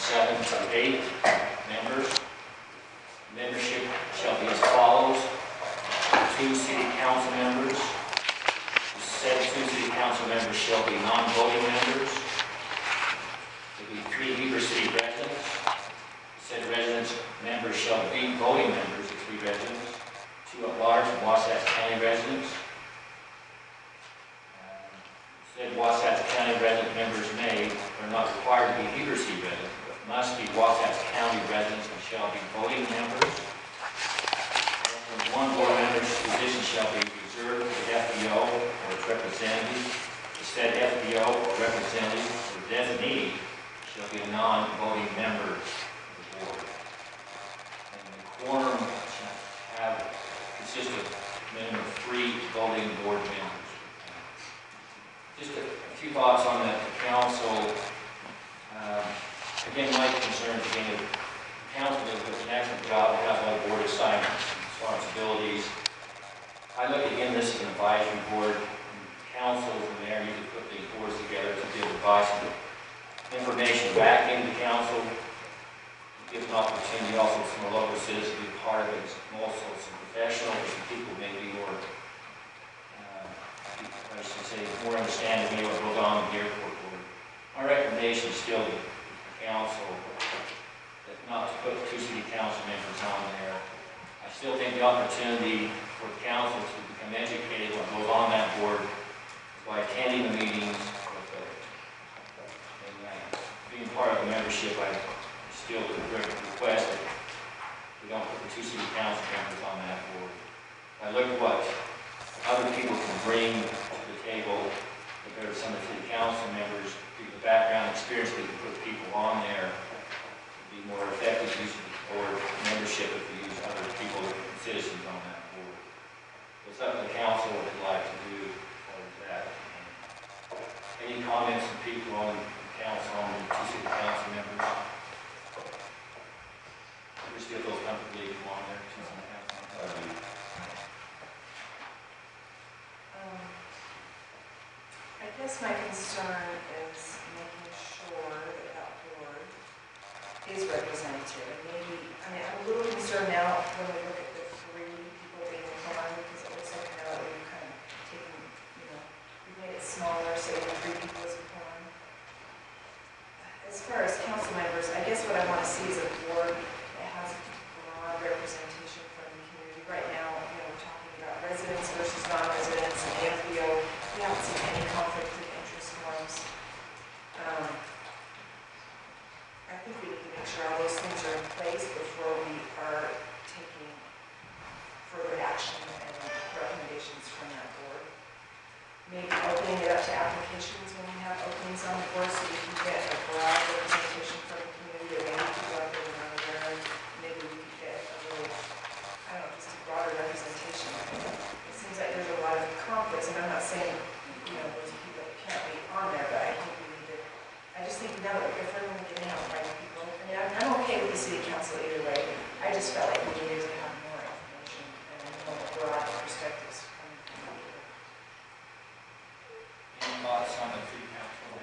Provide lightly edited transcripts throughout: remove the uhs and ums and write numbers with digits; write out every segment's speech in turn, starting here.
7 to 8 members. Membership shall be as follows: 2 city council members. The said 2 city council members shall be non-voting members. There will be 3 Heber City residents. Said residents members shall be voting members of 3 residents. 2 at large Wasatch County residents. Said Wasatch County resident members are not required to be Heber City residents, but must be Wasatch County residents and shall be voting members. And 1 board member's position shall be reserved for FBO or its representative. The said FBO or representative or designee shall be a non-voting member of the board. And the quorum shall consist of a minimum of 3 voting board members. Just a few thoughts on the council. Again, my concerns, again, the council does an excellent job. It has a lot of board assignments and responsibilities. I look again this as an advisory board. Councils and mayor usually put these boards together to give advice and information back into the council. It gives an opportunity also for some local citizens to be part of it. Also some professionals, some people maybe more, I should say, more understanding maybe what goes on in the airport board. My recommendation is still to the council that not to put 2 city council members on there. I still think the opportunity for the council to become educated on what goes on that board is by attending the meetings. And being part of the membership, I still request that we don't put the 2 city council members on that board. I look at what other people can bring to the table compared to some of the city council members, the background experience we can put people on there to be more effective use of the board membership if we use other people, citizens on that board. So it's up to the council what they'd like to do towards that. Any comments from people on the council, on the 2 city council members? We still feel comfortable leaving on there, 2 city council members. I guess my concern is making sure that that board is representative. And maybe, I mean, I'm a little concerned now when we look at the 3 people being on, because it looks like now we've kind of taken, we've made it smaller, so even 3 people is on. As far as council members, I guess what I want to see is a board that has broad representation from the community. Right now, we're talking about residents versus non-residents and FBO. We haven't seen any conflict of interest norms. I think we need to make sure all those things are in place before we are taking further action and recommendations from that board. Maybe opening it up to applications when we have openings on the board so we can get a broad representation from the community, or maybe people out there around there. Maybe we could get a little, I don't know, just a broader representation. It seems like there's a lot of conflicts, and I'm not saying those people that can't be on there, but I think we need to, I just think now that if we're going to get out by people, I mean, I'm okay with the city council either way. I just felt like we needed to have more information and more broad perspectives coming from people. Any thoughts on the city council?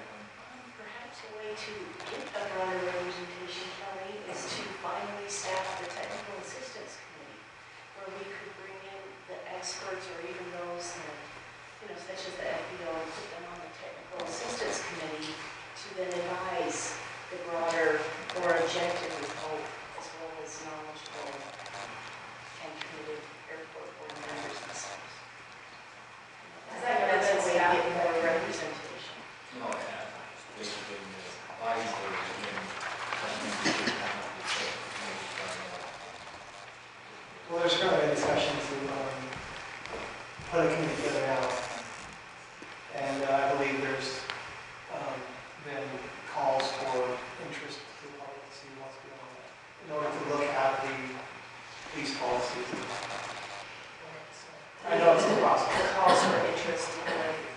Perhaps a way to get a broader representation, Kelly, is to finally staff the technical assistance committee, where we could bring in the experts or even those that such as the FBO, and put them on the technical assistance committee to then advise the broader, more objective, we hope, as well as knowledgeable and committed airport board members themselves. That's a way to get more representation. No, it has. Basically, advisory. Well, there's currently a discussion to put a committee together now. And I believe there's been calls for interest to the public to see what's going on in order to look at the police policies. I know it's in the process. The calls for interest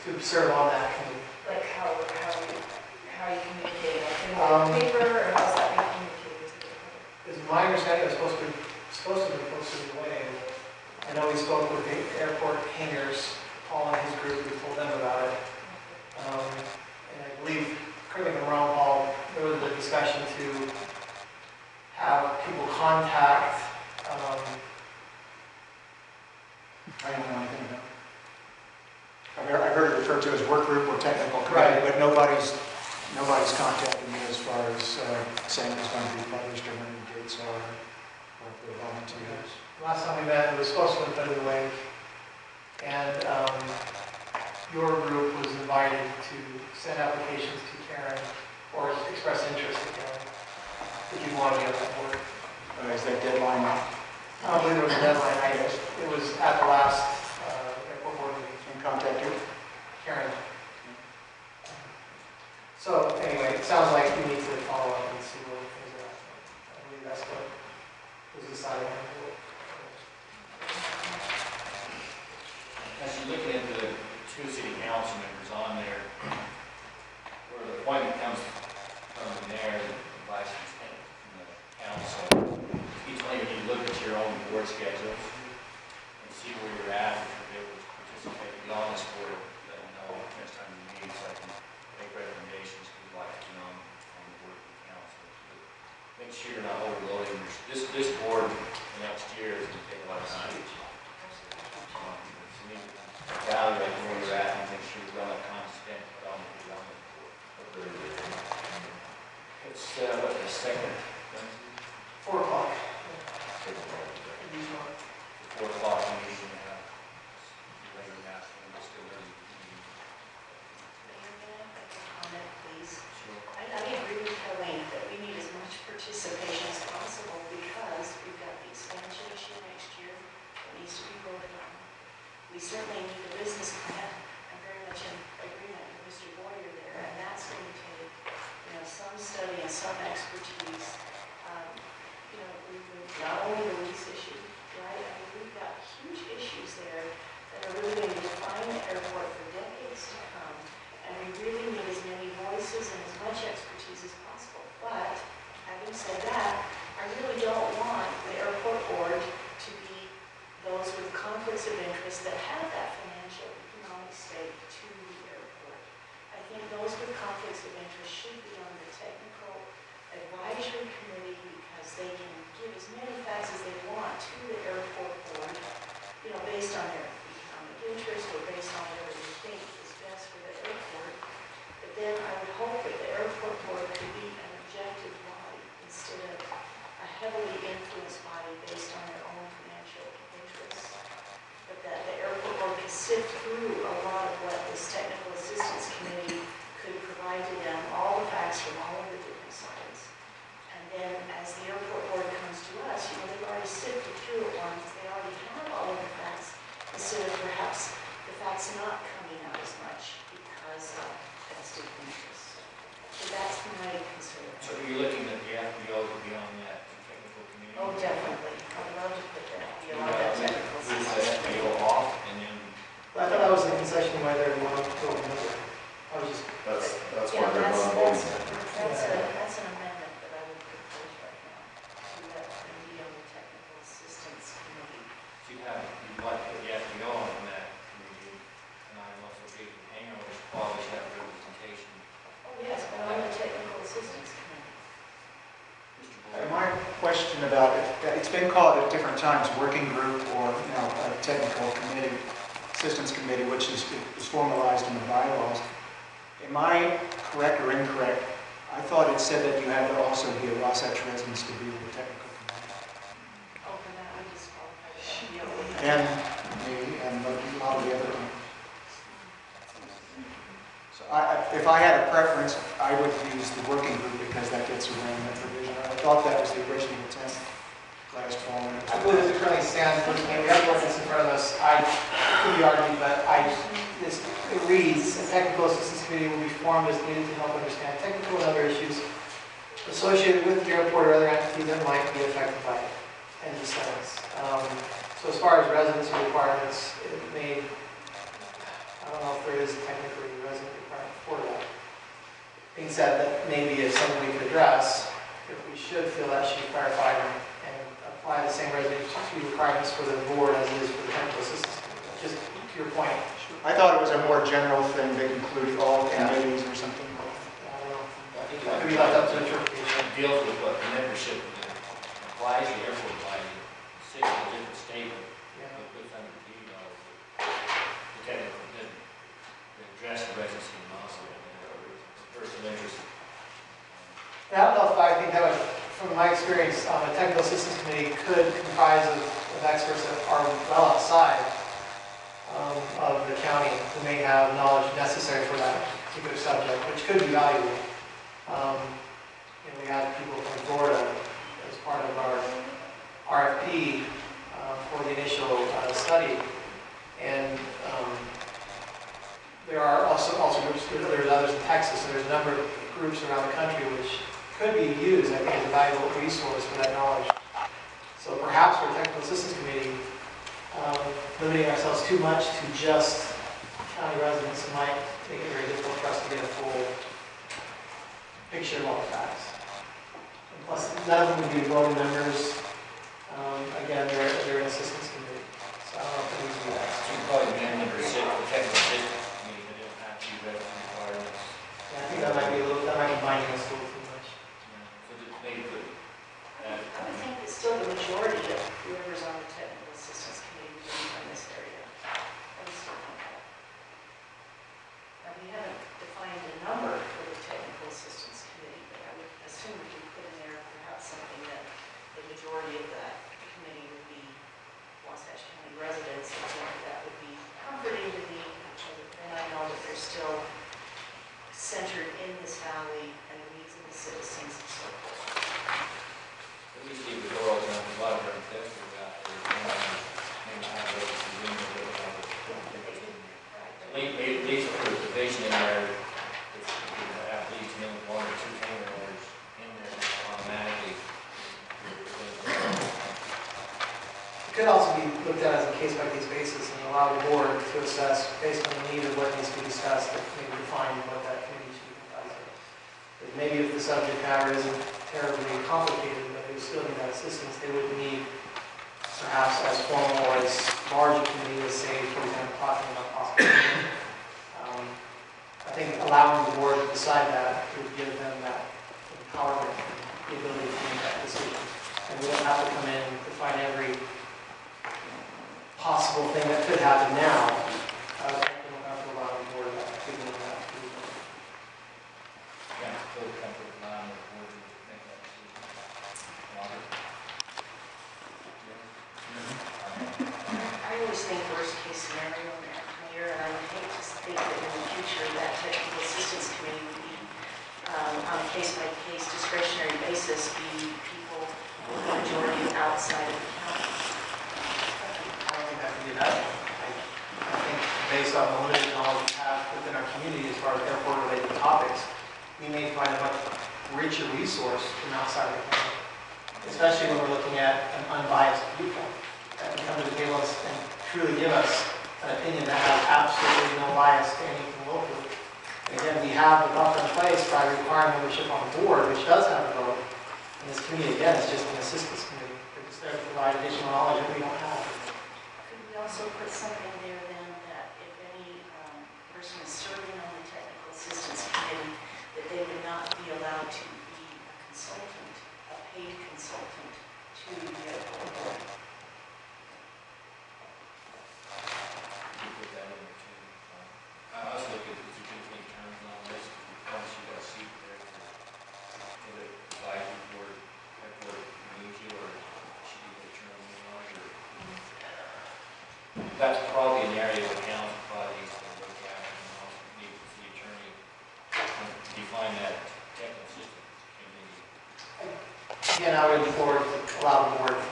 To serve on that committee. like how you communicate, like in the paper, or how's that being communicated to the public? It's my understanding it's supposed to be posted in a way. I know we spoke with the airport hangars, Paul and his group, we told them about it. And I believe, correct me if I'm wrong, Paul, there was a discussion discussion to have people contact, I don't know anything about it. I've heard it referred to as work group or technical Right. committee, but nobody's contacted me as far as saying it's going to be published or when the dates are, or if they're volunteers. last time we met, it was supposed to have been put in the link, and your group was invited to send applications to Karen, or express interest to Karen, if you want to be on that board. Is that deadline? I don't believe there was a deadline, it was at the last airport board meeting. And contact you? Karen. So anyway, it sounds like we need to follow up and see where things are at. I believe that's what was decided on the board. As you're looking at the two city council members on there, where the appointment comes from there, the vice president from the council, each one of you need to look at your own board schedules and see where you're at, if you're able to participate. Be on this board, let me know next time you meet, so I can make recommendations if you'd like to be on the board of the council. But make sure you're not overloading this board the next year is going to take a lot of time. So you need to evaluate where you're at and make sure you've got enough time spent on the board. It's, what, the second Wednesday? 4 o'clock. 4 4 o'clock, we usually have regular math, and we're still early. Mayor, may I make a comment, please? Sure. I agree with Colleen that we need as much participation as possible because we've got the expansion issue next year that needs to be voted on. We certainly need a business plan. I'm very much in agreement with Mr. Boyer there, and that's going to take, some study and some expertise. Not only the lease issue, right? I mean, we've got huge issues there that are really going to define the airport for decades to come. And we really need as many voices and as much expertise as possible. But having said that, I really don't want the airport board to be those with conflicts of interest that have that financial economic stake to the airport. I think those with conflicts of interest should be on the technical advisory committee because they can give as many facts as they want to the airport board, based on their economic interest or based on whatever they think is best for the airport. But then I would hope that the airport board could be an objective body instead of a heavily influenced body based on their own financial interests. But that the airport board could sift through a lot of what this technical assistance committee could provide to them, all the facts from all of the different sides. And then as the airport board comes to us, they've already sifted through it once, they already have all of the facts, instead of perhaps the facts not coming out as much because of vested interests. So that's my concern. So you're looking at the FBO to be on that technical committee? Oh, definitely. I would love to put that You beyond that technical move the system. FBO off and then, I thought that was a concession whether you want to go another. I was just, That's Yeah, why they're that's going. that's an amendment that I would propose right now, to let them be on the technical assistance committee. you'd like to put the FBO on that committee, and I'm also big hanger, which always have representation. Oh, yes, but on the technical assistance committee. Mr. Boyd? My question about it, it's been called at different times, working group or, a technical committee, assistance committee, which is formalized in the bylaws. Am I correct or incorrect? I thought it said that you had to also be a Wasatch resident to be with the technical committee. Oh, for that, we disqualified. And me and a lot of the other ones. So if I had a preference, I would use the working group because that gets around that provision. I thought that was the original intent last fall. I believe as it currently stands, and we have the ordinance in front of us, I could be argued, but it reads, a technical assistance committee will be formed as needed to help understand technical and other issues associated with the airport or other entities that might be affected by it. End of sentence. So as far as residency requirements, it may, I don't know if there is technically a resident requirement for that. Being said, that maybe is something we could address, if we should feel that should be clarified and apply the same residency requirements for the board as it is for the technical assistance committee. Just to your point. I thought it was a more general thing that included all committees or something. I don't know. I think It could be left up to interpretation. deals with what the membership applies, the airport applies, the city, a different statement, but puts under the technical, the address and residency and also personal interest. And I don't know if I think that would, from my experience, a technical assistance committee could comprise of experts that are well outside of the county who may have knowledge necessary for that particular subject, which could be valuable. We had people from Florida as part of our RFP for the initial study, and there are also groups. There's others in Texas, so there's a number of groups around the country which could be used, I think, as a valuable resource for that knowledge. So perhaps for a technical assistance committee, limiting ourselves too much to just county residents might make it very difficult for us to get a full picture of all the facts. And plus, none of them would be voting members. Again, they're an assistance committee. So I don't know if it needs to be that. So you probably ban number 6, the technical assistance committee, but it don't have to be resident requirements. Yeah, I think that might be binding us a little too much. So just maybe put that. I would think that still the majority of whoever's on the technical assistance committee would be from this area. I would still think that. Now, we haven't defined a number for the technical assistance committee, but I would assume we could put in there perhaps something that the majority of that committee would be Wasatch County residents. I think that would be comforting to me, and I know that they're still centered in this valley and the needs of the citizens and so forth. At least leave the door open up a lot of our investors out there. Maybe not have those who win the door. At least put a division in there, it's, at least one or two camera orders in there automatically. It could also be looked at as a case-by-case basis and allow the board to assess, based on the need of what needs to be discussed, and maybe define what that committee should be comprised of. But maybe if the subject matter isn't terribly complicated, but they still need that assistance, they would need perhaps as formal or as large a committee as, say, for example, talking about possibility. I think allowing the board to decide that would give them that empowerment, the ability to make that decision. And we don't have to come in and define every possible thing that could happen now. I don't have to allow the board to give them that. Yeah, still comfort allowing the board to make that decision. Robert? I always think worst case scenario, Mayor, and I would hate to think that in the future that technical assistance committee would be on a case-by-case discretionary basis be people with the majority outside of the county. I don't think that can do that. I think based on the limited knowledge we have within our community as far as airport-related topics, we may find a much richer resource from outside of the county, especially when we're looking at an unbiased viewpoint that can come to the table and truly give us an opinion that has absolutely no bias to anything locally. And again, we have the buffer in place by requiring membership on the board, which does have a vote. And this committee, again, is just an assistance committee. They're just there to provide additional knowledge that we don't have. Could we also put something there then that if any person is serving on the technical assistance committee, that they would not be allowed to be a consultant, a paid consultant to the airport board? You put that in there too. I also look at the different terms on this, once you got a seat there for the advisory board, airport needs you, or should you get a term on, or that's probably an area where council probably needs to look at, and also need the city attorney to define that technical assistance committee. Again, I would look forward to allow the board to